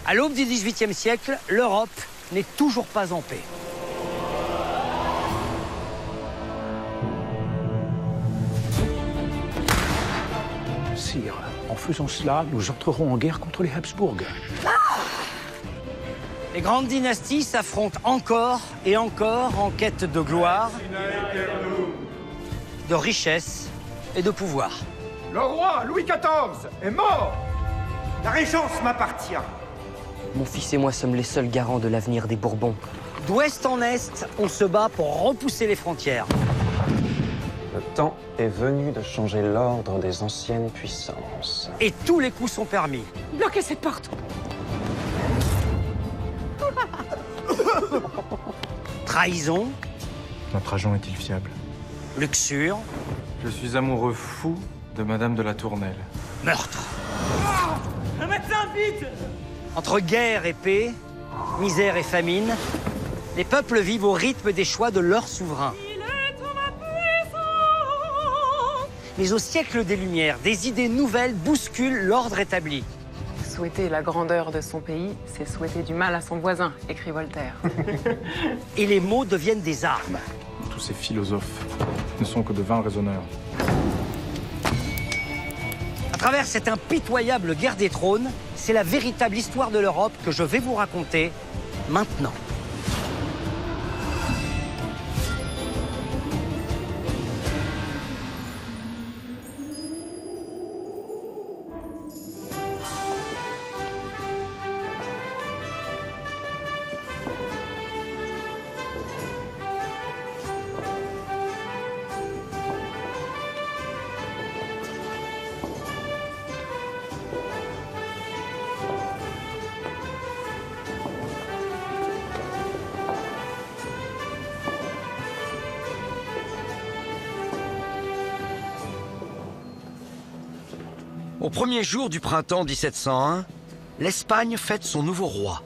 À l'aube du XVIIIe siècle, l'Europe n'est toujours pas en paix. Sire, en faisant cela, nous entrerons en guerre contre les Habsbourg. Les grandes dynasties s'affrontent encore et encore en quête de gloire, de richesse et de pouvoir. Le roi Louis XIV est mort. La régence m'appartient. Mon fils et moi sommes les seuls garants de l'avenir des Bourbons. D'ouest en est, on se bat pour repousser les frontières. Le temps est venu de changer l'ordre des anciennes puissances. Et tous les coups sont permis. Bloquez cette porte. Trahison, Notre agent est-il fiable? luxure, Je suis amoureux fou de Madame de la Tournelle. meurtre. Un médecin, vite! Entre guerre et paix, misère et famine, les peuples vivent au rythme des choix de leurs souverains. Mais au siècle des Lumières, des idées nouvelles bousculent l'ordre établi. Souhaiter la grandeur de son pays, c'est souhaiter du mal à son voisin, écrit Voltaire. Et les mots deviennent des armes. Tous ces philosophes ne sont que de vains raisonneurs. À travers cette impitoyable guerre des trônes, c'est la véritable histoire de l'Europe que je vais vous raconter maintenant. Au premier jour du printemps 1701, l'Espagne fête son nouveau roi.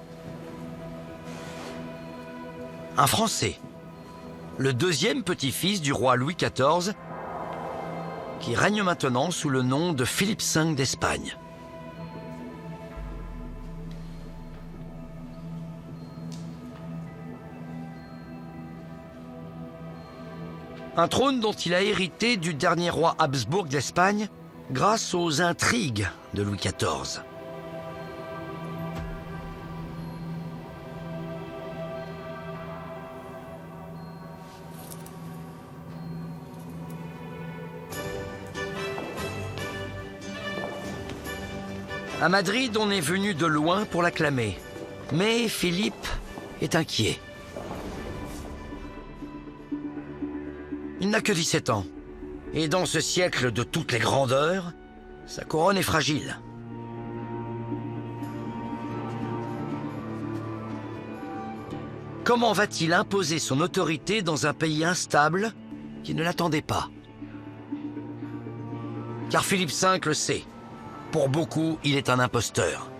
Un Français, le deuxième petit-fils du roi Louis XIV, qui règne maintenant sous le nom de Philippe V d'Espagne. Un trône dont il a hérité du dernier roi Habsbourg d'Espagne, grâce aux intrigues de Louis XIV. À Madrid, on est venu de loin pour l'acclamer. Mais Philippe est inquiet. Il n'a que 17 ans. Et dans ce siècle de toutes les grandeurs, sa couronne est fragile. Comment va-t-il imposer son autorité dans un pays instable qui ne l'attendait pas? Car Philippe V le sait. Pour beaucoup, il est un imposteur.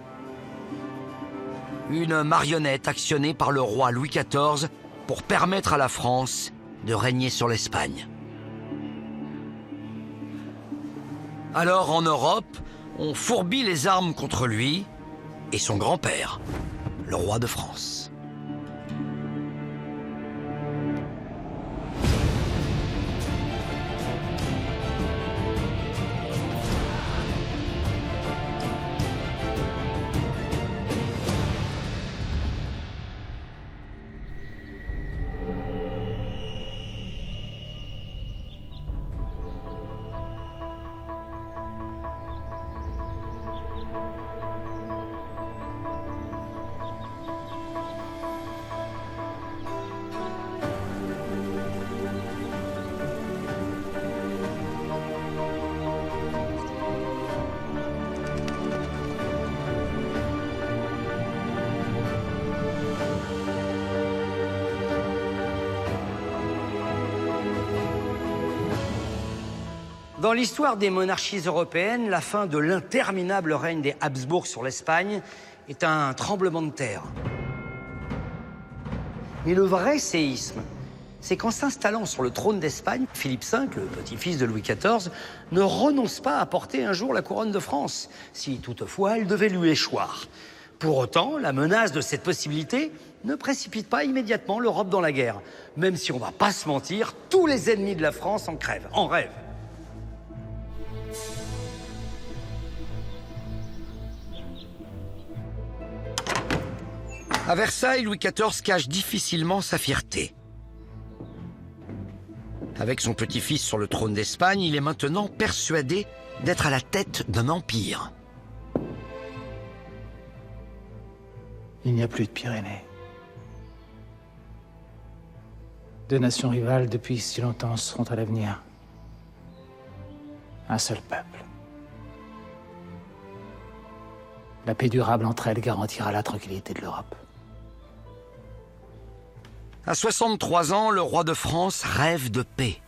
Une marionnette actionnée par le roi Louis XIV pour permettre à la France de régner sur l'Espagne. Alors, en Europe, on fourbit les armes contre lui et son grand-père, le roi de France. Dans l'histoire des monarchies européennes, la fin de l'interminable règne des Habsbourg sur l'Espagne est un tremblement de terre. Mais le vrai séisme, c'est qu'en s'installant sur le trône d'Espagne, Philippe V, le petit-fils de Louis XIV, ne renonce pas à porter un jour la couronne de France, si toutefois elle devait lui échoir. Pour autant, la menace de cette possibilité ne précipite pas immédiatement l'Europe dans la guerre. Même si on va pas se mentir, tous les ennemis de la France en crèvent, en rêvent. À Versailles, Louis XIV cache difficilement sa fierté. Avec son petit-fils sur le trône d'Espagne, il est maintenant persuadé d'être à la tête d'un empire. Il n'y a plus de Pyrénées. Deux nations rivales depuis si longtemps seront à l'avenir. Un seul peuple. La paix durable entre elles garantira la tranquillité de l'Europe. À 63 ans, le roi de France rêve de paix.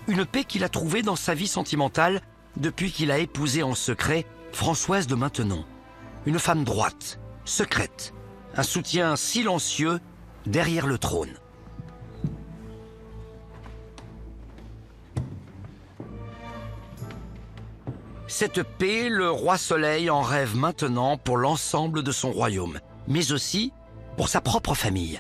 Une paix qu'il a trouvée dans sa vie sentimentale depuis qu'il a épousé en secret Françoise de Maintenon. Une femme droite, secrète, un soutien silencieux derrière le trône. Cette paix, le roi Soleil en rêve maintenant pour l'ensemble de son royaume, mais aussi pour sa propre famille.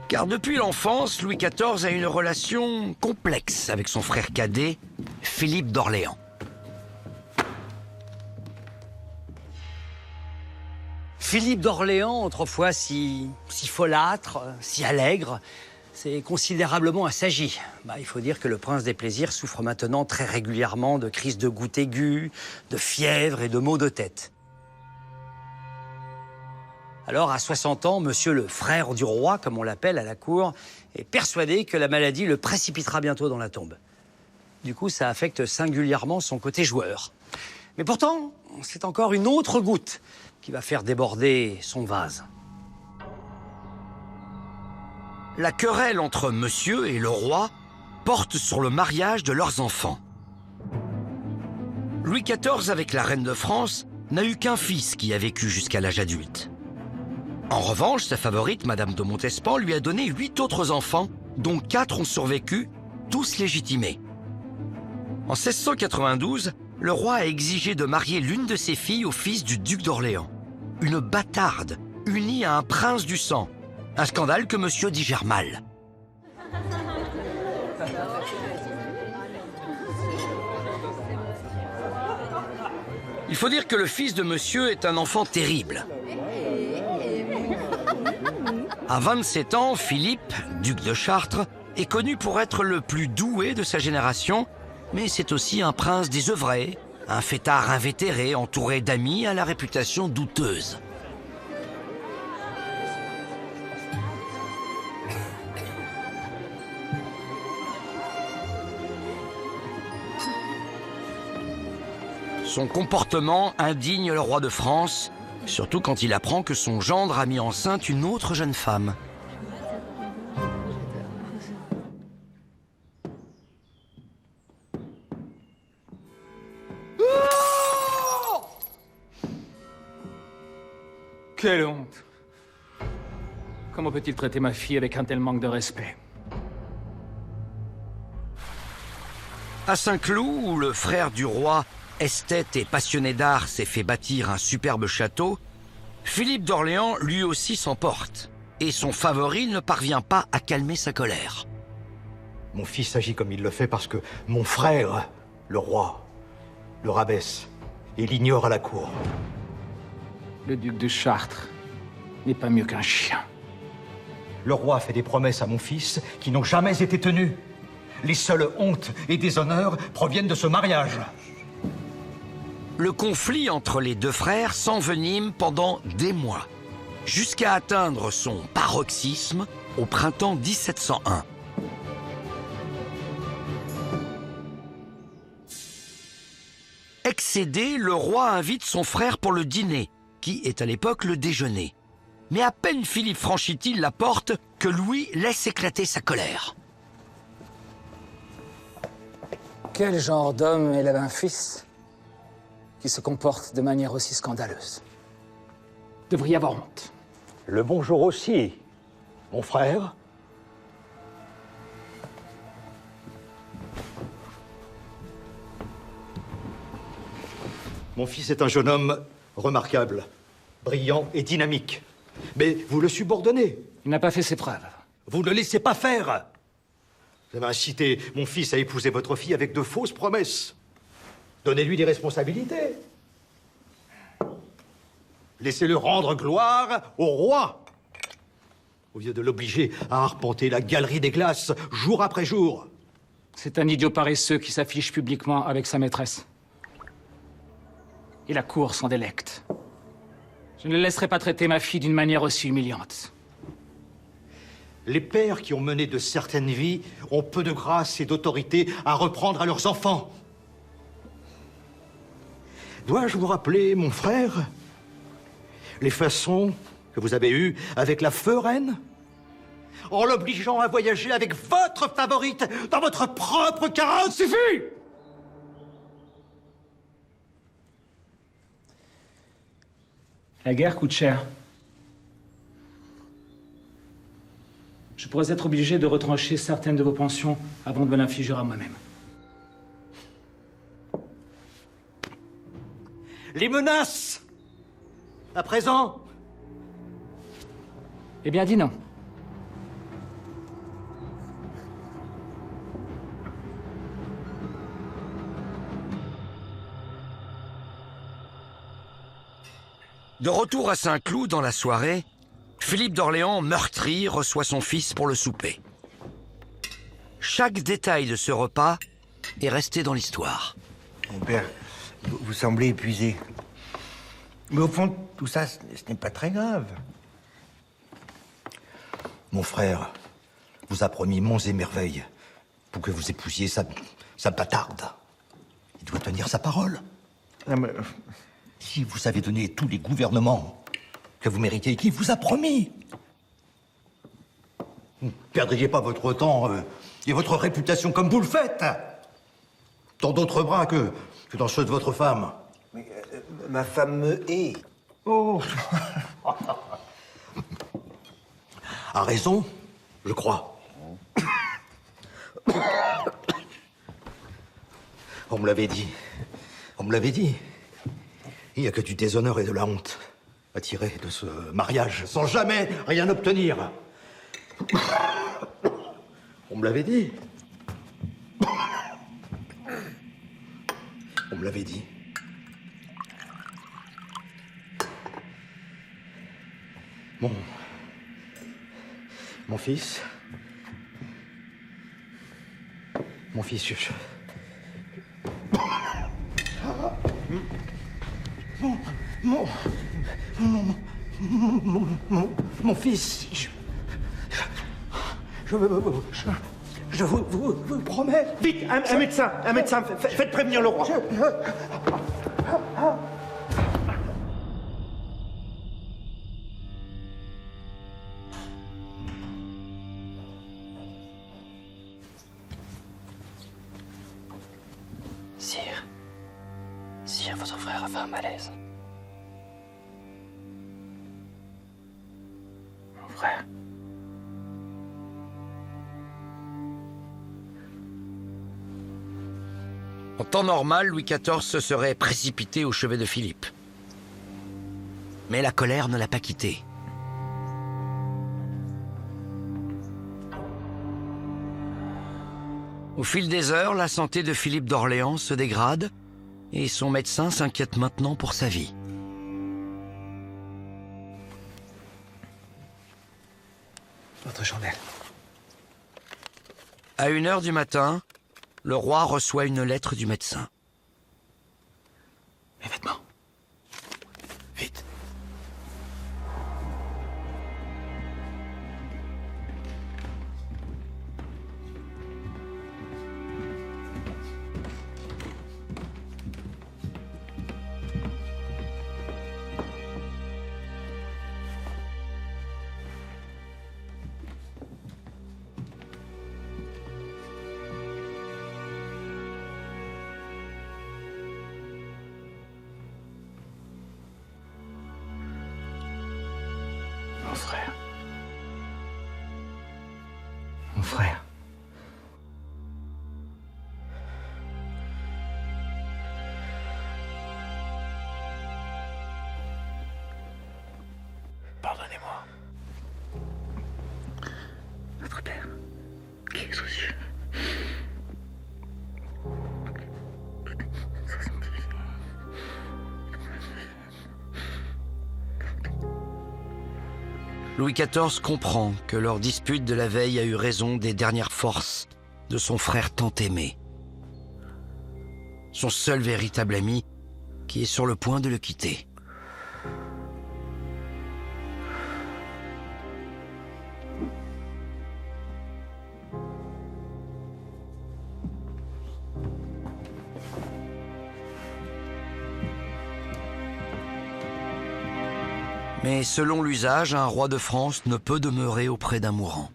Car depuis l'enfance, Louis XIV a une relation complexe avec son frère cadet, Philippe d'Orléans. Philippe d'Orléans, autrefois si folâtre, si allègre, s'est considérablement assagi. Il faut dire que le prince des plaisirs souffre maintenant très régulièrement de crises de goutte aiguë, de fièvre et de maux de tête. Alors, à 60 ans, monsieur le frère du roi, comme on l'appelle à la cour, est persuadé que la maladie le précipitera bientôt dans la tombe. Du coup, ça affecte singulièrement son côté joueur. Mais pourtant, c'est encore une autre goutte qui va faire déborder son vase. La querelle entre monsieur et le roi porte sur le mariage de leurs enfants. Louis XIV, avec la reine de France, n'a eu qu'un fils qui a vécu jusqu'à l'âge adulte. En revanche, sa favorite, Madame de Montespan, lui a donné 8 autres enfants, dont 4 ont survécu, tous légitimés. En 1692, le roi a exigé de marier l'une de ses filles au fils du duc d'Orléans. Une bâtarde, unie à un prince du sang. Un scandale que monsieur digère mal. Il faut dire que le fils de monsieur est un enfant terrible. À 27 ans, Philippe, duc de Chartres, est connu pour être le plus doué de sa génération, mais c'est aussi un prince désœuvré, un fêtard invétéré entouré d'amis à la réputation douteuse. Son comportement indigne le roi de France, surtout quand il apprend que son gendre a mis enceinte une autre jeune femme. Quelle honte! Comment peut-il traiter ma fille avec un tel manque de respect? À Saint-Cloud, où le frère du roi, esthète et passionné d'art, s'est fait bâtir un superbe château, Philippe d'Orléans lui aussi s'emporte. Et son favori ne parvient pas à calmer sa colère. Mon fils agit comme il le fait parce que mon frère, le roi, le rabaisse et l'ignore à la cour. Le duc de Chartres n'est pas mieux qu'un chien. Le roi fait des promesses à mon fils qui n'ont jamais été tenues. Les seules hontes et déshonneurs proviennent de ce mariage. Le conflit entre les deux frères s'envenime pendant des mois, jusqu'à atteindre son paroxysme au printemps 1701. Excédé, le roi invite son frère pour le dîner, qui est à l'époque le déjeuner. Mais à peine Philippe franchit-il la porte que Louis laisse éclater sa colère. Quel genre d'homme élève un fils qui se comporte de manière aussi scandaleuse? Devrait y avoir honte. Le bonjour aussi, mon frère. Mon fils est un jeune homme remarquable, brillant et dynamique. Mais vous le subordonnez. Il n'a pas fait ses preuves. Vous ne le laissez pas faire. Vous avez incité mon fils à épouser votre fille avec de fausses promesses. Donnez-lui des responsabilités. Laissez-le rendre gloire au roi, au lieu de l'obliger à arpenter la galerie des glaces jour après jour. C'est un idiot paresseux qui s'affiche publiquement avec sa maîtresse. Et la cour s'en délecte. Je ne laisserai pas traiter ma fille d'une manière aussi humiliante. Les pères qui ont mené de certaines vies ont peu de grâce et d'autorité à reprendre à leurs enfants. Dois-je vous rappeler, mon frère, les façons que vous avez eues avec la feu reine, en l'obligeant à voyager avec votre favorite dans votre propre carrosse? Suffit! La guerre coûte cher. Je pourrais être obligé de retrancher certaines de vos pensions avant de me l'infliger à moi-même. Les menaces! À présent? Eh bien, dis non. De retour à Saint-Cloud dans la soirée, Philippe d'Orléans, meurtri, reçoit son fils pour le souper. Chaque détail de ce repas est resté dans l'histoire. Mon père, vous semblez épuisé. Mais au fond, tout ça, ce n'est pas très grave. Mon frère vous a promis monts et merveilles pour que vous épousiez sa bâtarde. Il doit tenir sa parole. Non, mais... Si vous avez donné tous les gouvernements que vous méritez, qui vous a promis, vous ne perdriez pas votre temps et votre réputation comme vous le faites, dans d'autres bras que dans ceux de votre femme. Mais, ma femme me hait. Oh. A raison, je crois. On me l'avait dit. On me l'avait dit. Il n'y a que du déshonneur et de la honte à tirer de ce mariage, sans jamais rien obtenir. On me l'avait dit. On me l'avait dit. Mon fils... Mon fils, Mon fils, je vous promets. Vite, un médecin, faites prévenir le roi. Sire, votre frère a fait un malaise. Mon frère. En temps normal, Louis XIV se serait précipité au chevet de Philippe. Mais la colère ne l'a pas quitté. Au fil des heures, la santé de Philippe d'Orléans se dégrade et son médecin s'inquiète maintenant pour sa vie. Votre chandelle. À 1h du matin, le roi reçoit une lettre du médecin. Mes vêtements. Vite. Mon frère. Mon frère. Louis XIV comprend que leur dispute de la veille a eu raison des dernières forces de son frère tant aimé. Son seul véritable ami qui est sur le point de le quitter. Mais selon l'usage, un roi de France ne peut demeurer auprès d'un mourant.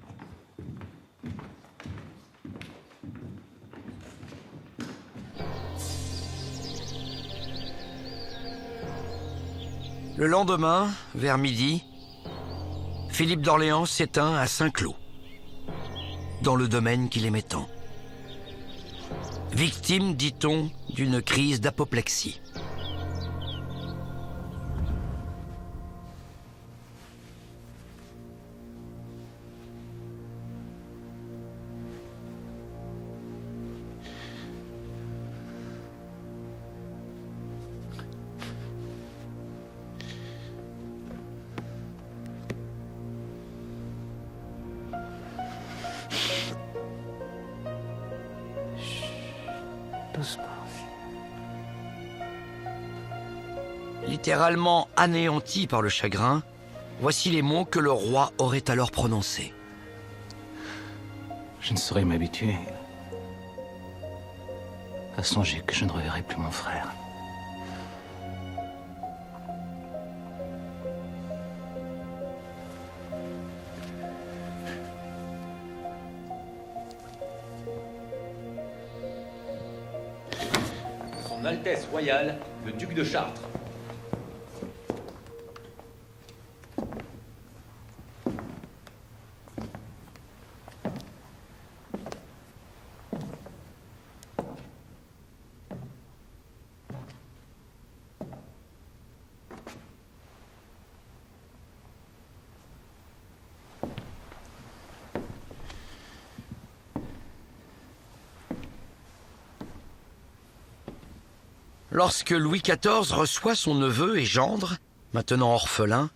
Le lendemain, vers midi, Philippe d'Orléans s'éteint à Saint-Cloud, dans le domaine qu'il aimait tant. Victime, dit-on, d'une crise d'apoplexie. Littéralement anéanti par le chagrin, voici les mots que le roi aurait alors prononcés. Je ne saurais m'habituer à songer que je ne reverrai plus mon frère. Son Altesse royale, le duc de Chartres. Lorsque Louis XIV reçoit son neveu et gendre, maintenant orphelin,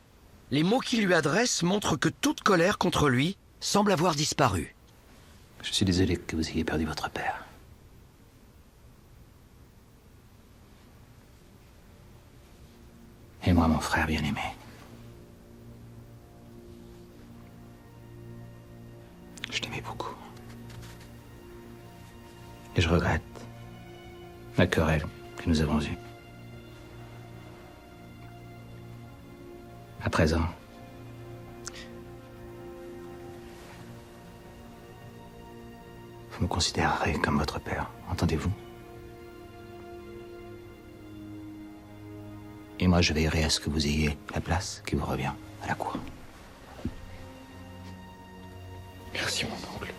les mots qu'il lui adresse montrent que toute colère contre lui semble avoir disparu. Je suis désolé que vous ayez perdu votre père. Et moi, mon frère bien-aimé. Je t'aimais beaucoup. Et je regrette la querelle que nous avons eue. À présent, vous me considérerez comme votre père, entendez-vous? Et moi, je veillerai à ce que vous ayez la place qui vous revient à la cour. Merci, mon oncle.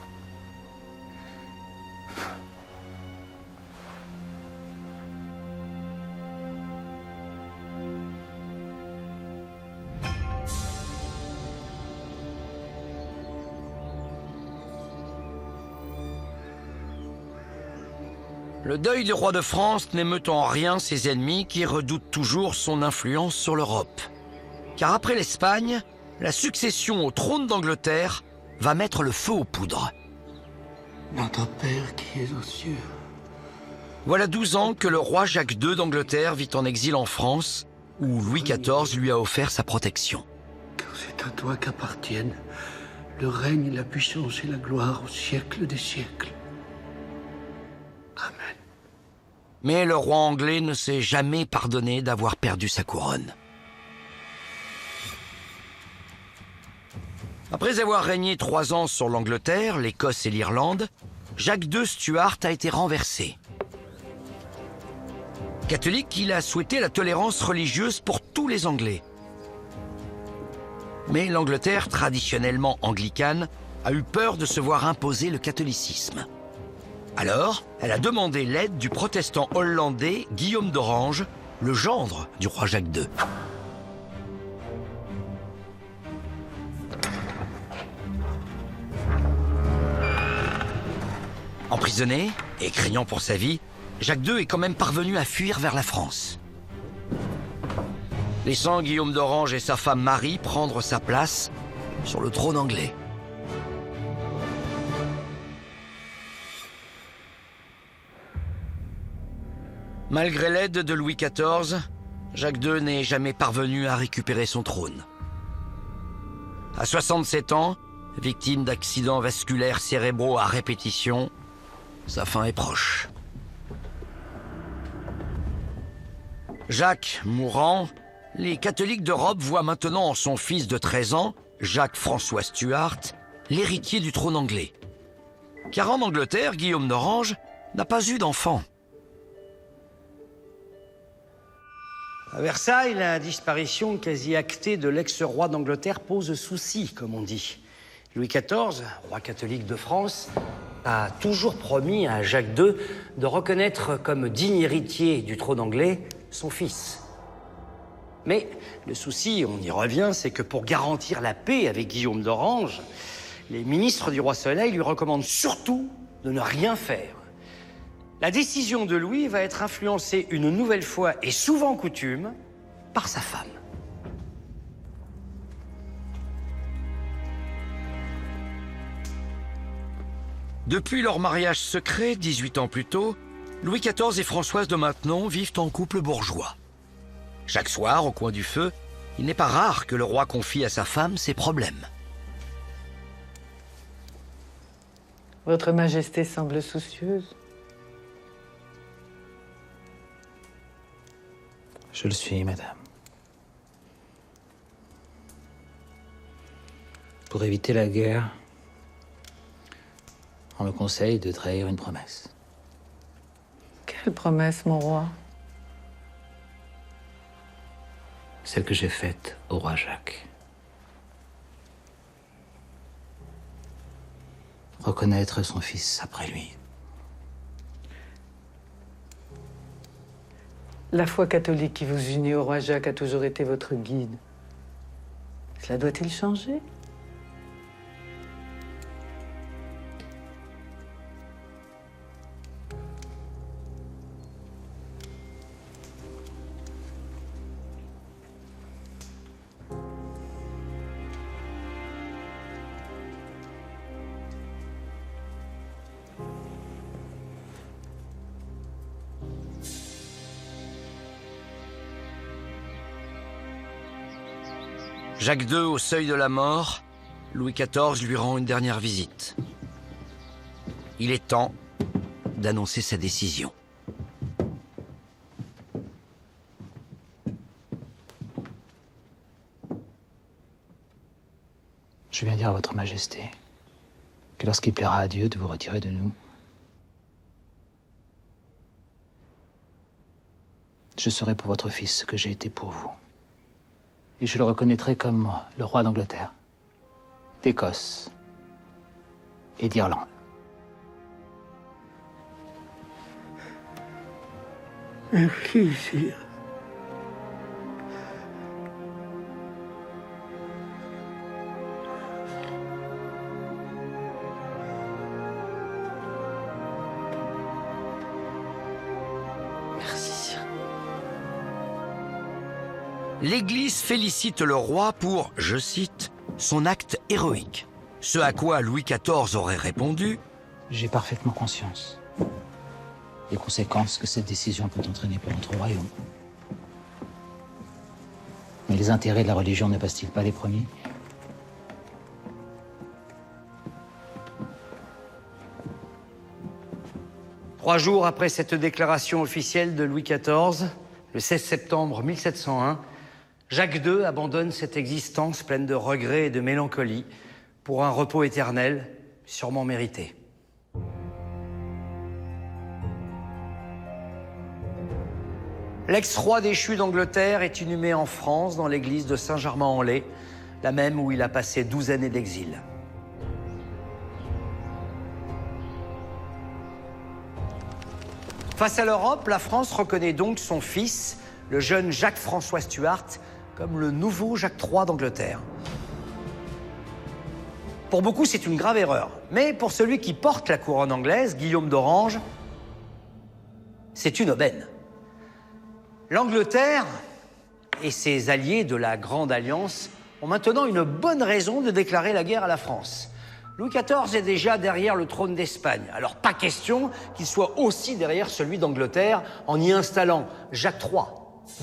Le deuil du roi de France n'émeut en rien ses ennemis qui redoutent toujours son influence sur l'Europe. Car après l'Espagne, la succession au trône d'Angleterre va mettre le feu aux poudres. Notre Père qui es aux cieux. Voilà 12 ans que le roi Jacques II d'Angleterre vit en exil en France, où Louis XIV lui a offert sa protection. Car c'est à toi qu'appartiennent le règne, la puissance et la gloire au siècle des siècles. Amen. Mais le roi anglais ne s'est jamais pardonné d'avoir perdu sa couronne. Après avoir régné 3 ans sur l'Angleterre, l'Écosse et l'Irlande, Jacques II Stuart a été renversé. Catholique, il a souhaité la tolérance religieuse pour tous les Anglais. Mais l'Angleterre, traditionnellement anglicane, a eu peur de se voir imposer le catholicisme. Alors, elle a demandé l'aide du protestant hollandais Guillaume d'Orange, le gendre du roi Jacques II. Emprisonné et craignant pour sa vie, Jacques II est quand même parvenu à fuir vers la France. Laissant Guillaume d'Orange et sa femme Marie prendre sa place, sur le trône anglais. Malgré l'aide de Louis XIV, Jacques II n'est jamais parvenu à récupérer son trône. À 67 ans, victime d'accidents vasculaires cérébraux à répétition, sa fin est proche. Jacques mourant, les catholiques d'Europe voient maintenant en son fils de 13 ans, Jacques-François Stuart, l'héritier du trône anglais. Car en Angleterre, Guillaume d'Orange n'a pas eu d'enfant. À Versailles, la disparition quasi actée de l'ex-roi d'Angleterre pose souci, comme on dit. Louis XIV, roi catholique de France, a toujours promis à Jacques II de reconnaître comme digne héritier du trône anglais son fils. Mais le souci, on y revient, c'est que pour garantir la paix avec Guillaume d'Orange, les ministres du roi Soleil lui recommandent surtout de ne rien faire. La décision de Louis va être influencée une nouvelle fois, et souvent coutume, par sa femme. Depuis leur mariage secret, 18 ans plus tôt, Louis XIV et Françoise de Maintenon vivent en couple bourgeois. Chaque soir, au coin du feu, il n'est pas rare que le roi confie à sa femme ses problèmes. Votre Majesté semble soucieuse. Je le suis, madame. Pour éviter la guerre, on me conseille de trahir une promesse. Quelle promesse, mon roi? Celle que j'ai faite au roi Jacques. Reconnaître son fils après lui. La foi catholique qui vous unit au roi Jacques a toujours été votre guide. Cela doit-il changer? Jacques II au seuil de la mort, Louis XIV lui rend une dernière visite. Il est temps d'annoncer sa décision. Je viens dire à votre Majesté que lorsqu'il plaira à Dieu de vous retirer de nous, je serai pour votre fils ce que j'ai été pour vous. Et je le reconnaîtrai comme le roi d'Angleterre, d'Écosse et d'Irlande. Merci, sire. Merci, sire. L'Église félicite le roi pour, je cite, son acte héroïque. Ce à quoi Louis XIV aurait répondu « J'ai parfaitement conscience des conséquences que cette décision peut entraîner pour notre royaume. Mais les intérêts de la religion ne passent-ils pas les premiers ? Trois jours après cette déclaration officielle de Louis XIV, le 16 septembre 1701, Jacques II abandonne cette existence pleine de regrets et de mélancolie pour un repos éternel, sûrement mérité. L'ex-roi déchu d'Angleterre est inhumé en France, dans l'église de Saint-Germain-en-Laye, la même où il a passé 12 années d'exil. Face à l'Europe, la France reconnaît donc son fils, le jeune Jacques-François Stuart, comme le nouveau Jacques III d'Angleterre. Pour beaucoup, c'est une grave erreur. Mais pour celui qui porte la couronne anglaise, Guillaume d'Orange, c'est une aubaine. L'Angleterre et ses alliés de la Grande Alliance ont maintenant une bonne raison de déclarer la guerre à la France. Louis XIV est déjà derrière le trône d'Espagne, alors pas question qu'il soit aussi derrière celui d'Angleterre en y installant Jacques III,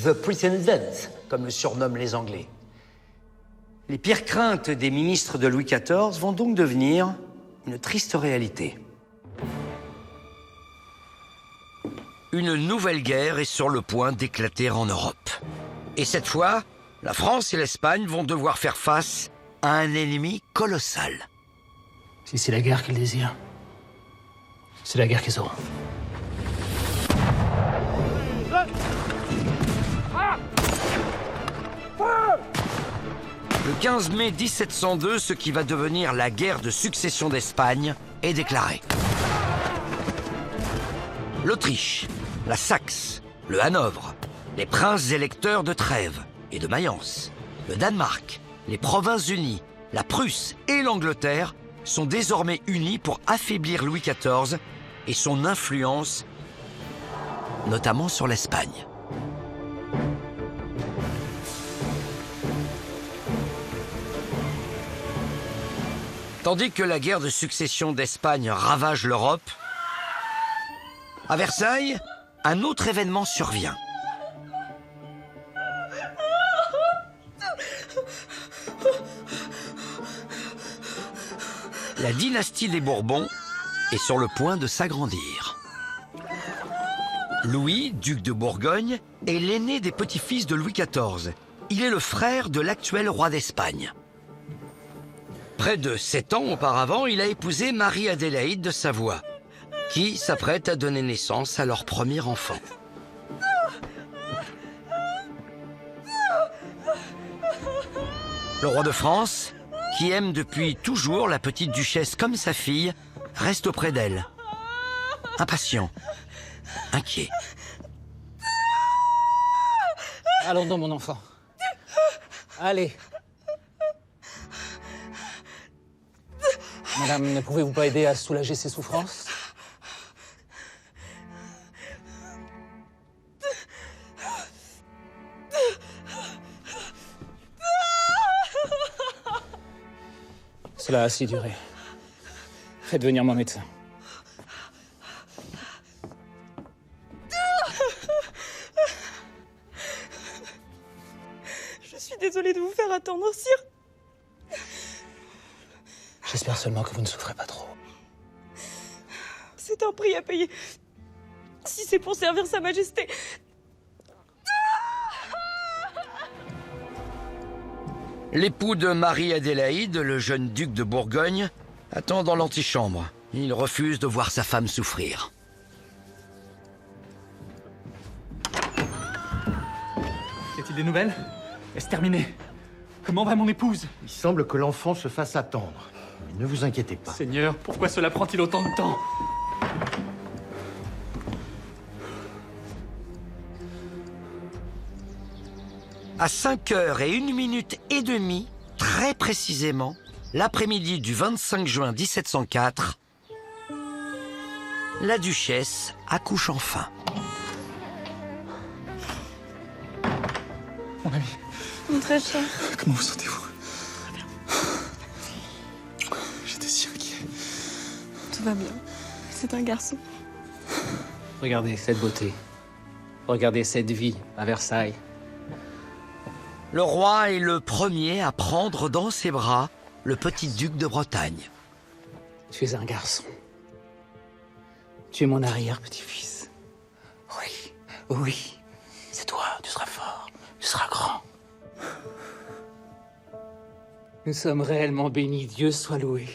The Pretendant, comme le surnomment les Anglais. Les pires craintes des ministres de Louis XIV vont donc devenir une triste réalité. Une nouvelle guerre est sur le point d'éclater en Europe. Et cette fois, la France et l'Espagne vont devoir faire face à un ennemi colossal. Si c'est la guerre qu'ils désirent, c'est la guerre qu'ils auront. Le 15 mai 1702, ce qui va devenir la guerre de succession d'Espagne est déclaré. L'Autriche, la Saxe, le Hanovre, les princes électeurs de Trèves et de Mayence, le Danemark, les Provinces-Unies, la Prusse et l'Angleterre sont désormais unis pour affaiblir Louis XIV et son influence, notamment sur l'Espagne. Tandis que la guerre de succession d'Espagne ravage l'Europe, à Versailles, un autre événement survient. La dynastie des Bourbons est sur le point de s'agrandir. Louis, duc de Bourgogne, est l'aîné des petits-fils de Louis XIV. Il est le frère de l'actuel roi d'Espagne. Près de 7 ans auparavant, il a épousé Marie-Adélaïde de Savoie, qui s'apprête à donner naissance à leur premier enfant. Le roi de France, qui aime depuis toujours la petite duchesse comme sa fille, reste auprès d'elle, impatient, inquiet. Allons donc, mon enfant. Allez. Madame, ne pouvez-vous pas aider à soulager ses souffrances? Cela a assez duré. Faites venir mon médecin. Je suis désolée de vous faire attendre, sire. J'espère seulement que vous ne souffrez pas trop. C'est un prix à payer. Si c'est pour servir Sa Majesté. L'époux de Marie-Adélaïde, le jeune duc de Bourgogne, attend dans l'antichambre. Il refuse de voir sa femme souffrir. Y a-t-il des nouvelles? Est-ce terminé? Comment va mon épouse? Il semble que l'enfant se fasse attendre. Mais ne vous inquiétez pas. Seigneur, pourquoi cela prend-il autant de temps? À 5h01 très précisément, l'après-midi du 25 juin 1704, la duchesse accouche enfin. Mon ami. Mon très cher. Comment vous sentez-vous? J'étais si inquiet. Tout va bien. C'est un garçon. Regardez cette beauté. Regardez cette vie à Versailles. Le roi est le premier à prendre dans ses bras le petit duc de Bretagne. Tu es un garçon. Tu es mon arrière-petit-fils. Oui, oui, c'est toi, tu seras fort, tu seras grand. Nous sommes réellement bénis, Dieu soit loué.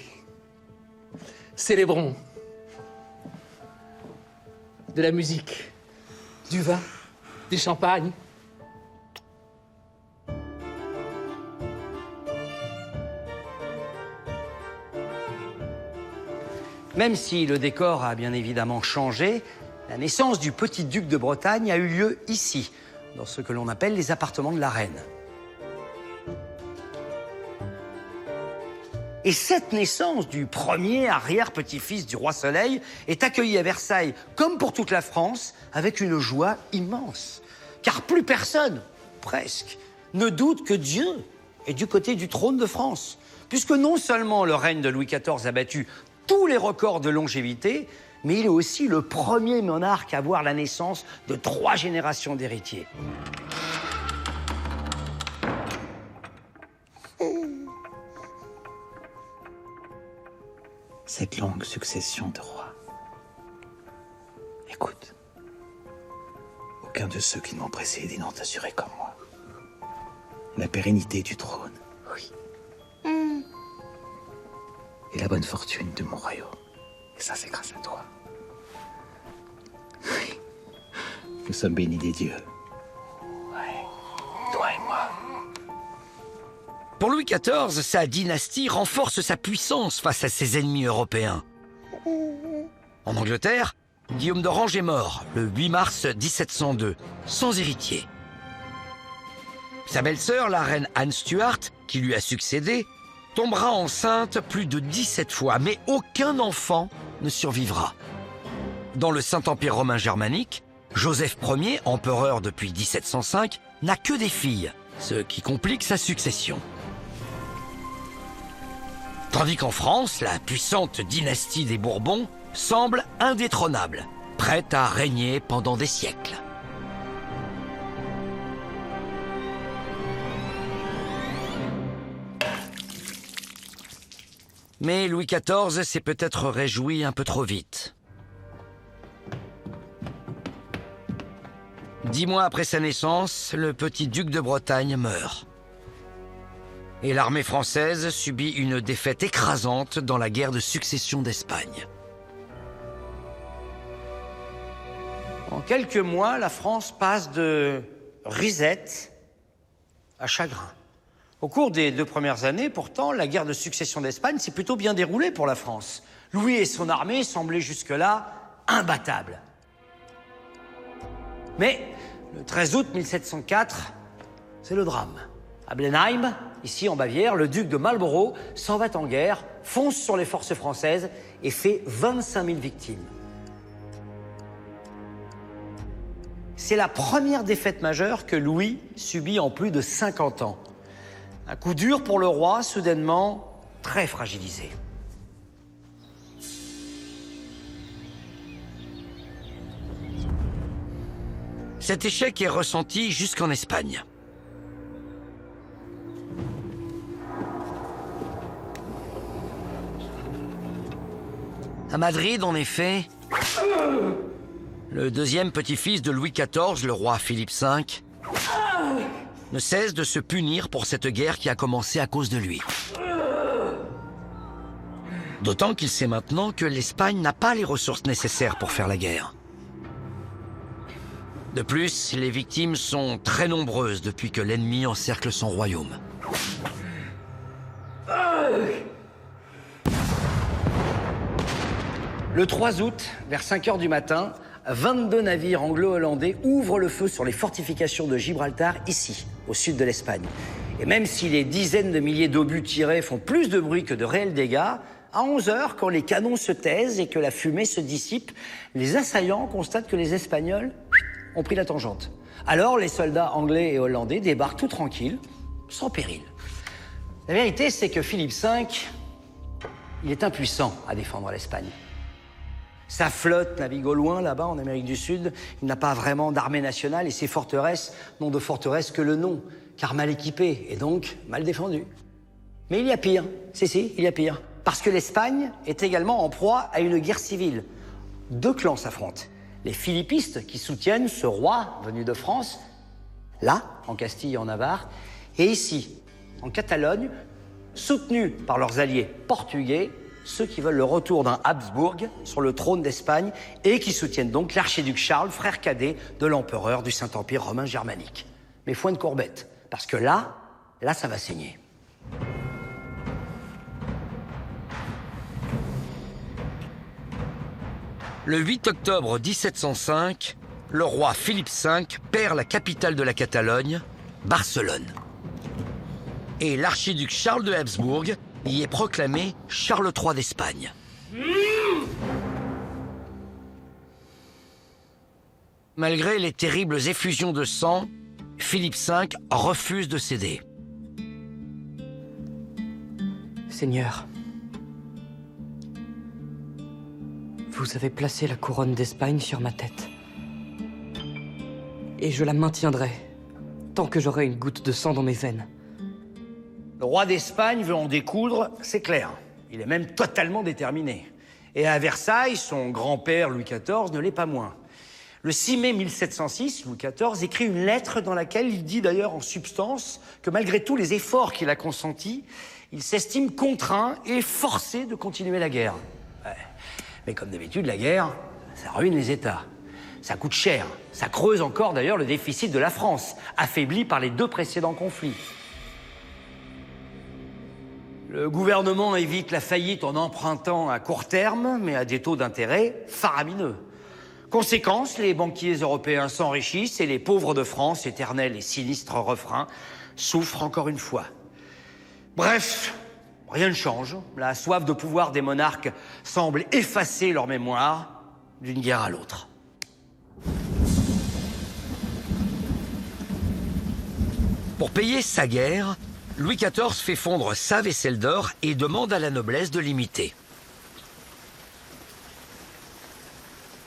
Célébrons. De la musique, du vin, des champagnes. Même si le décor a bien évidemment changé, la naissance du petit duc de Bretagne a eu lieu ici, dans ce que l'on appelle les appartements de la reine. Et cette naissance du premier arrière-petit-fils du roi Soleil est accueillie à Versailles, comme pour toute la France, avec une joie immense. Car plus personne, presque, ne doute que Dieu est du côté du trône de France, puisque non seulement le règne de Louis XIV a battu tous les records de longévité, mais il est aussi le premier monarque à voir la naissance de 3 générations d'héritiers. Cette longue succession de rois. Écoute, aucun de ceux qui m'ont précédé n'ont assuré comme moi la pérennité du trône. Oui. Et la bonne fortune de mon royaume. Et ça, c'est grâce à toi. Oui. Nous sommes bénis des dieux. Ouais. Toi et moi. Pour Louis XIV, sa dynastie renforce sa puissance face à ses ennemis européens. En Angleterre, Guillaume d'Orange est mort le 8 mars 1702, sans héritier. Sa belle-sœur, la reine Anne Stuart, qui lui a succédé, tombera enceinte plus de 17 fois, mais aucun enfant ne survivra. Dans le Saint-Empire romain germanique, Joseph Ier, empereur depuis 1705, n'a que des filles, ce qui complique sa succession. Tandis qu'en France, la puissante dynastie des Bourbons semble indétrônable, prête à régner pendant des siècles. Mais Louis XIV s'est peut-être réjoui un peu trop vite. 10 mois après sa naissance, le petit duc de Bretagne meurt. Et l'armée française subit une défaite écrasante dans la guerre de succession d'Espagne. En quelques mois, la France passe de risette à chagrin. Au cours des 2 premières années, pourtant, la guerre de succession d'Espagne s'est plutôt bien déroulée pour la France. Louis et son armée semblaient jusque-là imbattables. Mais le 13 août 1704, c'est le drame. À Blenheim, ici en Bavière, le duc de Marlborough s'en va en guerre, fonce sur les forces françaises et fait 25 000 victimes. C'est la première défaite majeure que Louis subit en plus de 50 ans. Un coup dur pour le roi, soudainement très fragilisé. Cet échec est ressenti jusqu'en Espagne. À Madrid, en effet, le deuxième petit-fils de Louis XIV, le roi Philippe V, ne cesse de se punir pour cette guerre qui a commencé à cause de lui. D'autant qu'il sait maintenant que l'Espagne n'a pas les ressources nécessaires pour faire la guerre. De plus, les victimes sont très nombreuses depuis que l'ennemi encercle son royaume. Le 3 août, vers 5 h du matin, 22 navires anglo-hollandais ouvrent le feu sur les fortifications de Gibraltar, ici, au sud de l'Espagne. Et même si les dizaines de milliers d'obus tirés font plus de bruit que de réels dégâts, à 11 h, quand les canons se taisent et que la fumée se dissipe, les assaillants constatent que les Espagnols ont pris la tangente. Alors, les soldats anglais et hollandais débarquent tout tranquilles, sans péril. La vérité, c'est que Philippe V, il est impuissant à défendre l'Espagne. Sa flotte navigue au loin, là-bas, en Amérique du Sud. Il n'a pas vraiment d'armée nationale et ses forteresses n'ont de forteresse que le nom, car mal équipées et donc mal défendues. Mais il y a pire. Si, il y a pire. Parce que l'Espagne est également en proie à une guerre civile. 2 clans s'affrontent. Les philippistes qui soutiennent ce roi venu de France, là, en Castille et en Navarre, et ici, en Catalogne, soutenus par leurs alliés portugais, ceux qui veulent le retour d'un Habsbourg sur le trône d'Espagne et qui soutiennent donc l'archiduc Charles, frère cadet de l'empereur du Saint-Empire romain germanique. Mais foin de courbette, parce que là, ça va saigner. Le 8 octobre 1705, le roi Philippe V perd la capitale de la Catalogne, Barcelone. Et l'archiduc Charles de Habsbourg y est proclamé Charles III d'Espagne. Malgré les terribles effusions de sang, Philippe V refuse de céder. Seigneur, vous avez placé la couronne d'Espagne sur ma tête. Et je la maintiendrai tant que j'aurai une goutte de sang dans mes veines. Le roi d'Espagne veut en découdre, c'est clair. Il est même totalement déterminé. Et à Versailles, son grand-père Louis XIV ne l'est pas moins. Le 6 mai 1706, Louis XIV écrit une lettre dans laquelle il dit d'ailleurs en substance que malgré tous les efforts qu'il a consentis, il s'estime contraint et forcé de continuer la guerre. Ouais. Mais comme d'habitude, la guerre, ça ruine les États. Ça coûte cher. Ça creuse encore d'ailleurs le déficit de la France, affaibli par les 2 précédents conflits. Le gouvernement évite la faillite en empruntant à court terme, mais à des taux d'intérêt faramineux. Conséquence, les banquiers européens s'enrichissent et les pauvres de France, éternel et sinistre refrain, souffrent encore une fois. Bref, rien ne change. La soif de pouvoir des monarques semble effacer leur mémoire d'une guerre à l'autre. Pour payer sa guerre, Louis XIV fait fondre sa vaisselle d'or et demande à la noblesse de l'imiter.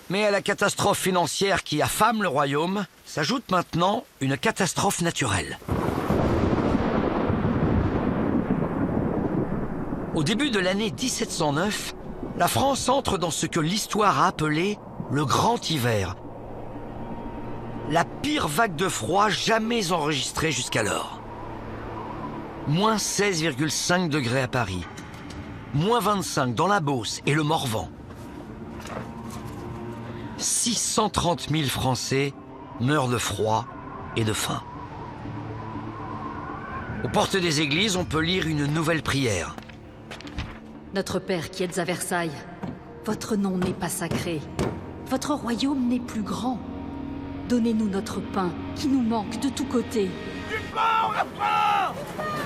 Mais à la catastrophe financière qui affame le royaume, s'ajoute maintenant une catastrophe naturelle. Au début de l'année 1709, la France entre dans ce que l'histoire a appelé le Grand Hiver. La pire vague de froid jamais enregistrée jusqu'alors. Moins 16,5 degrés à Paris. Moins 25 dans la Beauce et le Morvan. 630 000 Français meurent de froid et de faim. Aux portes des églises, on peut lire une nouvelle prière. Notre Père qui êtes à Versailles, votre nom n'est pas sacré. Votre royaume n'est plus grand. Donnez-nous notre pain, qui nous manque de tous côtés. Du pain, on a faim!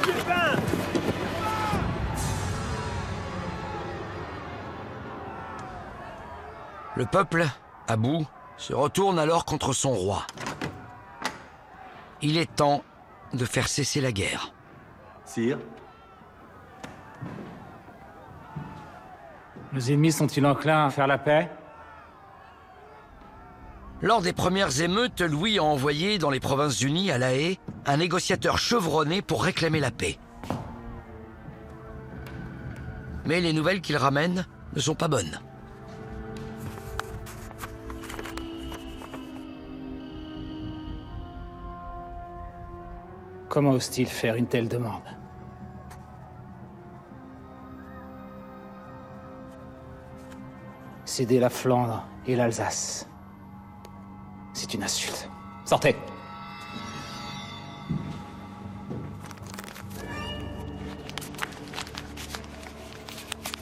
Du pain! Le peuple, à bout, se retourne alors contre son roi. Il est temps de faire cesser la guerre. Sire? Nos ennemis sont-ils enclins à faire la paix? Lors des premières émeutes, Louis a envoyé dans les Provinces-Unies, à La Haye, un négociateur chevronné pour réclamer la paix. Mais les nouvelles qu'il ramène ne sont pas bonnes. Comment ose-t-il faire une telle demande? Céder la Flandre et l'Alsace. C'est une insulte. Sortez!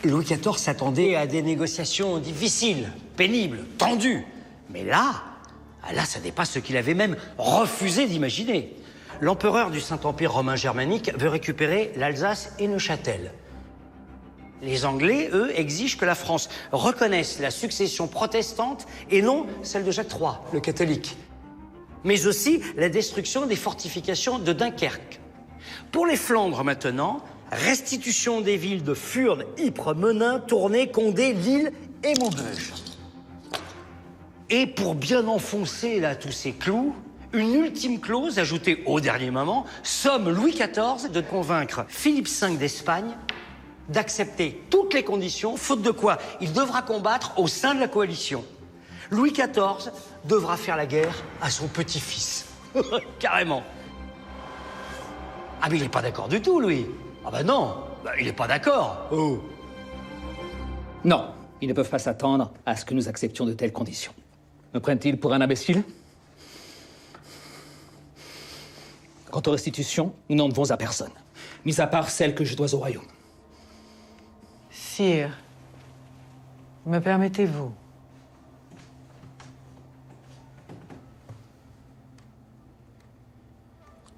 Louis XIV s'attendait à des négociations difficiles, pénibles, tendues. Mais là, ça dépasse ce qu'il avait même refusé d'imaginer. L'empereur du Saint-Empire romain germanique veut récupérer l'Alsace et Neuchâtel. Les Anglais, eux, exigent que la France reconnaisse la succession protestante et non celle de Jacques III, le catholique. Mais aussi la destruction des fortifications de Dunkerque. Pour les Flandres maintenant, restitution des villes de Furnes, Ypres, Menin, Tournai, Condé, Lille et Maubeuge. Et pour bien enfoncer là tous ces clous, une ultime clause ajoutée au dernier moment somme Louis XIV de convaincre Philippe V d'Espagne d'accepter toutes les conditions, faute de quoi il devra combattre au sein de la coalition. Louis XIV devra faire la guerre à son petit-fils. Carrément. Ah mais il n'est pas d'accord du tout, Louis. Ah bah non, il n'est pas d'accord. Oh. Non, ils ne peuvent pas s'attendre à ce que nous acceptions de telles conditions. Me prennent-ils pour un imbécile? Quant aux restitutions, nous n'en devons à personne, mis à part celle que je dois au royaume. Sire, me permettez-vous?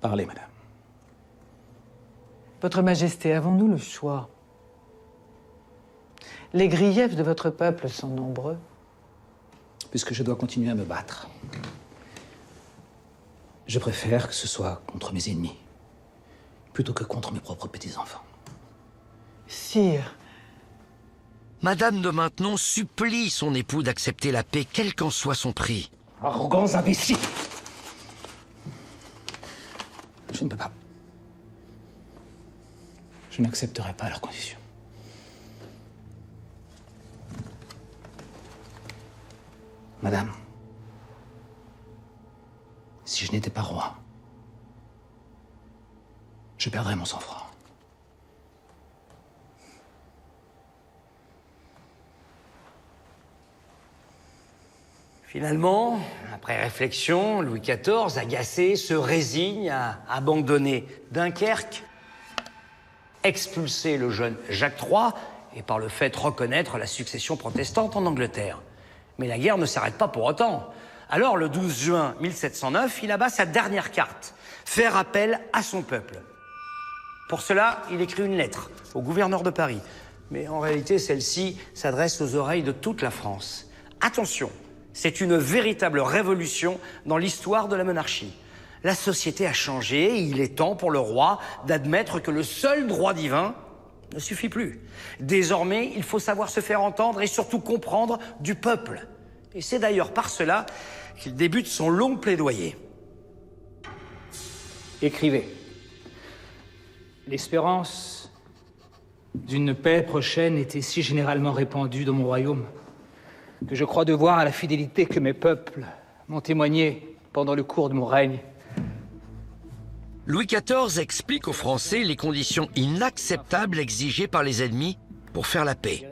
Parlez, madame. Votre Majesté, avons-nous le choix? Les griefs de votre peuple sont nombreux. Puisque je dois continuer à me battre, je préfère que ce soit contre mes ennemis, plutôt que contre mes propres petits-enfants. Sire. Madame de Maintenon supplie son époux d'accepter la paix, quel qu'en soit son prix. Arrogants imbéciles! Je ne peux pas. Je n'accepterai pas leurs conditions. Madame, si je n'étais pas roi, je perdrais mon sang-froid. Finalement, après réflexion, Louis XIV, agacé, se résigne à abandonner Dunkerque, expulser le jeune Jacques III et par le fait reconnaître la succession protestante en Angleterre. Mais la guerre ne s'arrête pas pour autant. Alors, le 12 juin 1709, il abat sa dernière carte, faire appel à son peuple. Pour cela, il écrit une lettre au gouverneur de Paris. Mais en réalité, celle-ci s'adresse aux oreilles de toute la France. Attention, c'est une véritable révolution dans l'histoire de la monarchie. La société a changé et il est temps pour le roi d'admettre que le seul droit divin ne suffit plus. Désormais, il faut savoir se faire entendre et surtout comprendre du peuple. Et c'est d'ailleurs par cela qu'il débute son long plaidoyer. Écrivez. L'espérance d'une paix prochaine était si généralement répandue dans mon royaume que je crois devoir à la fidélité que mes peuples m'ont témoignée pendant le cours de mon règne. Louis XIV explique aux Français les conditions inacceptables exigées par les ennemis pour faire la paix.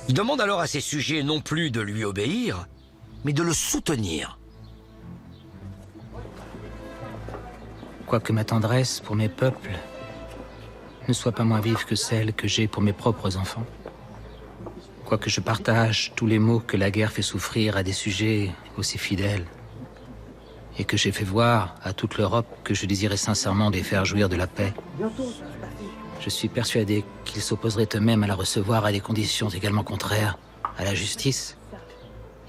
Il demande alors à ses sujets non plus de lui obéir, mais de le soutenir. Quoique ma tendresse pour mes peuples ne soit pas moins vive que celle que j'ai pour mes propres enfants, quoique je partage tous les maux que la guerre fait souffrir à des sujets aussi fidèles, et que j'ai fait voir à toute l'Europe que je désirais sincèrement les faire jouir de la paix, je suis persuadé qu'ils s'opposeraient eux-mêmes à la recevoir à des conditions également contraires à la justice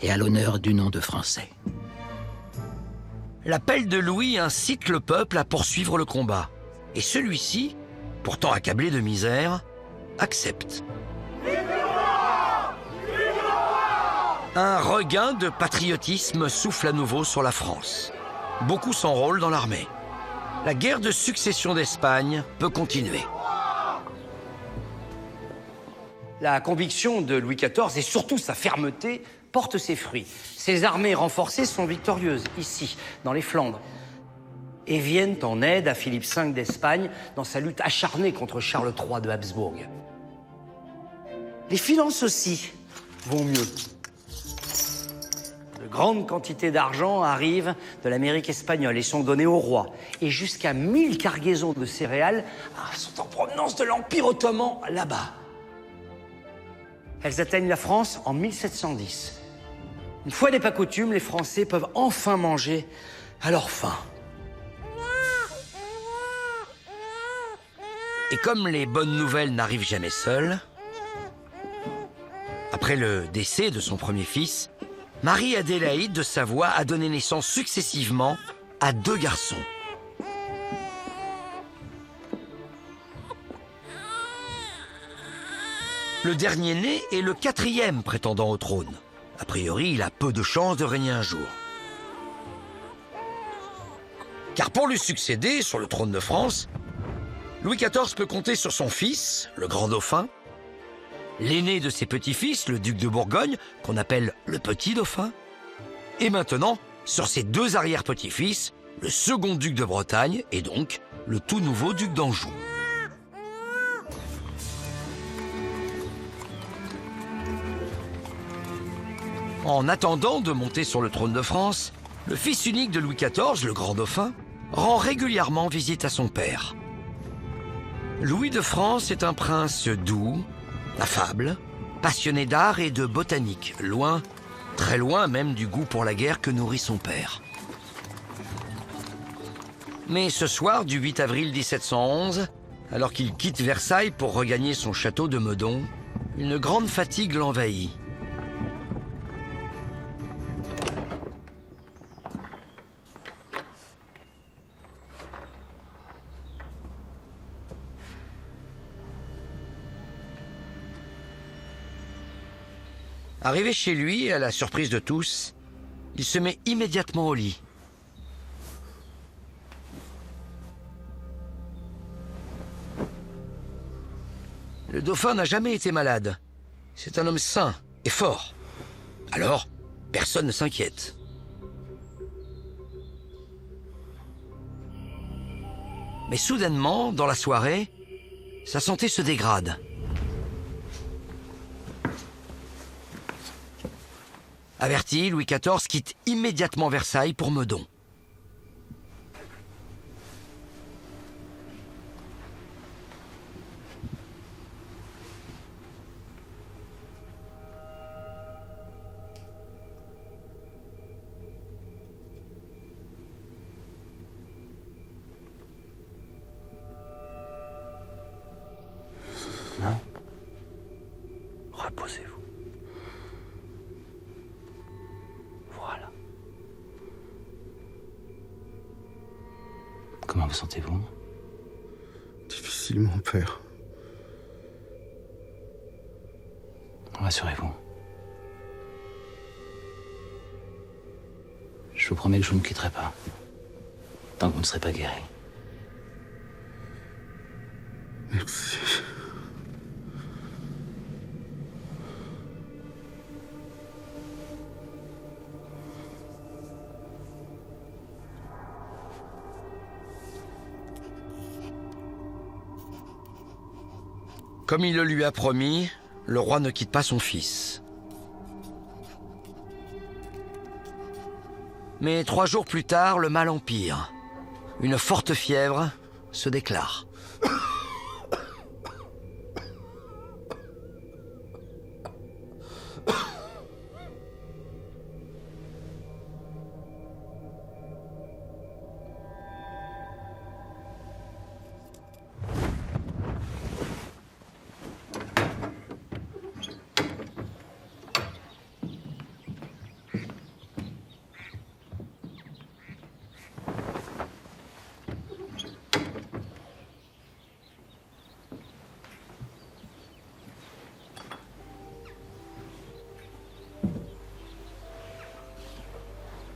et à l'honneur du nom de Français. L'appel de Louis incite le peuple à poursuivre le combat. Et celui-ci, pourtant accablé de misère, accepte. Un regain de patriotisme souffle à nouveau sur la France. Beaucoup s'enrôlent dans l'armée. La guerre de succession d'Espagne peut continuer. La conviction de Louis XIV et surtout sa fermeté portent ses fruits. Ses armées renforcées sont victorieuses, ici, dans les Flandres, et viennent en aide à Philippe V d'Espagne dans sa lutte acharnée contre Charles III de Habsbourg. Les finances aussi vont mieux. De grandes quantités d'argent arrivent de l'Amérique espagnole et sont données au roi. Et jusqu'à 1000 cargaisons de céréales sont en provenance de l'Empire ottoman là-bas. Elles atteignent la France en 1710. Une fois n'est pas coutume, les Français peuvent enfin manger à leur faim. Et comme les bonnes nouvelles n'arrivent jamais seules, après le décès de son premier fils, Marie-Adélaïde de Savoie a donné naissance successivement à 2 garçons. Le dernier né est le 4e prétendant au trône. A priori, il a peu de chances de régner un jour. Car pour lui succéder sur le trône de France, Louis XIV peut compter sur son fils, le grand dauphin, l'aîné de ses petits-fils, le duc de Bourgogne, qu'on appelle le petit dauphin, et maintenant, sur ses 2 arrière-petits-fils, le second duc de Bretagne et donc le tout nouveau duc d'Anjou. En attendant de monter sur le trône de France, le fils unique de Louis XIV, le grand dauphin, rend régulièrement visite à son père. Louis de France est un prince doux, affable, passionné d'art et de botanique, loin, très loin même du goût pour la guerre que nourrit son père. Mais ce soir du 8 avril 1711, alors qu'il quitte Versailles pour regagner son château de Meudon, une grande fatigue l'envahit. Arrivé chez lui, à la surprise de tous, il se met immédiatement au lit. Le dauphin n'a jamais été malade. C'est un homme sain et fort. Alors, personne ne s'inquiète. Mais soudainement, dans la soirée, sa santé se dégrade. Averti, Louis XIV quitte immédiatement Versailles pour Meudon. Non. Reposez-vous. Voilà. Comment vous sentez-vous? Difficilement, père. Rassurez-vous. Je vous promets que je ne vous quitterai pas. Tant que vous ne serez pas guéri. Merci. Comme il le lui a promis, le roi ne quitte pas son fils. Mais 3 jours plus tard, le mal empire. Une forte fièvre se déclare.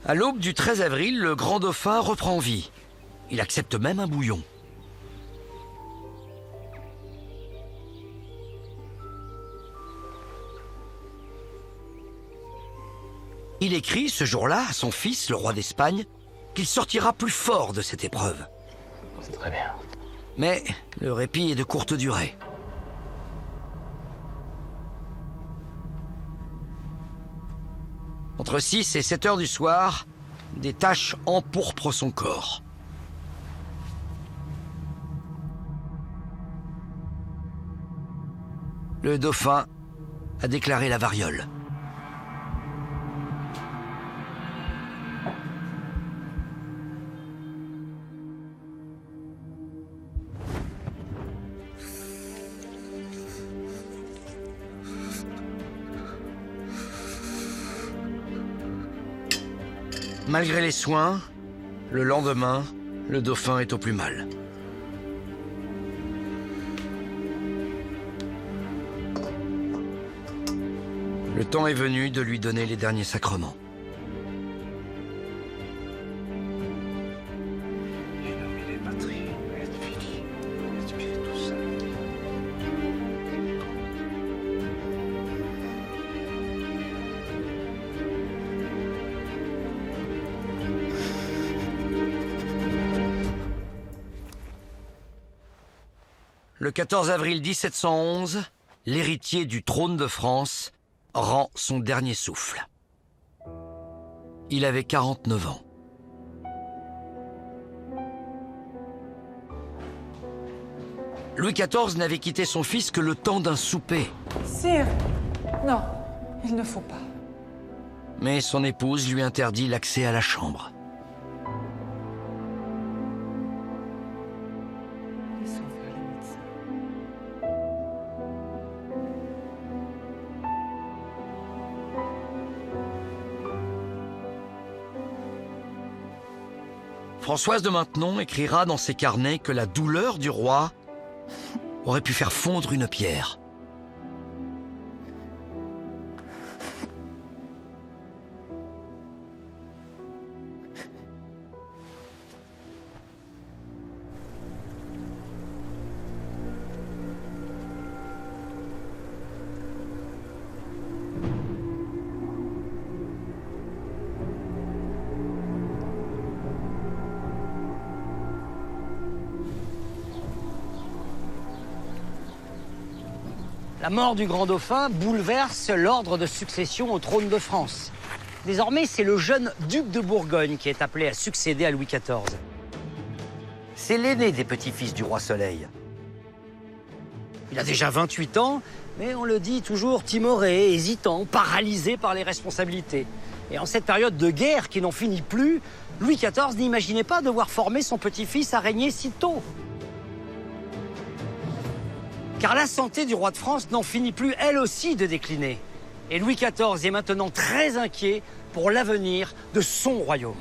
À l'aube du 13 avril, le grand dauphin reprend vie. Il accepte même un bouillon. Il écrit ce jour-là à son fils, le roi d'Espagne, qu'il sortira plus fort de cette épreuve. C'est très bien. Mais le répit est de courte durée. Entre 6 et 7 heures du soir, des taches empourprent son corps. Le dauphin a déclaré la variole. Malgré les soins, le lendemain, le dauphin est au plus mal. Le temps est venu de lui donner les derniers sacrements. Le 14 avril 1711, l'héritier du trône de France rend son dernier souffle. Il avait 49 ans. Louis XIV n'avait quitté son fils que le temps d'un souper. Sire, non, il ne faut pas. Mais son épouse lui interdit l'accès à la chambre. Françoise de Maintenon écrira dans ses carnets que la douleur du roi aurait pu faire fondre une pierre. La mort du grand dauphin bouleverse l'ordre de succession au trône de France. Désormais, c'est le jeune duc de Bourgogne qui est appelé à succéder à Louis XIV. C'est l'aîné des petits-fils du roi Soleil. Il a déjà 28 ans, mais on le dit toujours timoré, hésitant, paralysé par les responsabilités. Et en cette période de guerre qui n'en finit plus, Louis XIV n'imaginait pas devoir former son petit-fils à régner si tôt. Car la santé du roi de France n'en finit plus, elle aussi, de décliner. Et Louis XIV est maintenant très inquiet pour l'avenir de son royaume.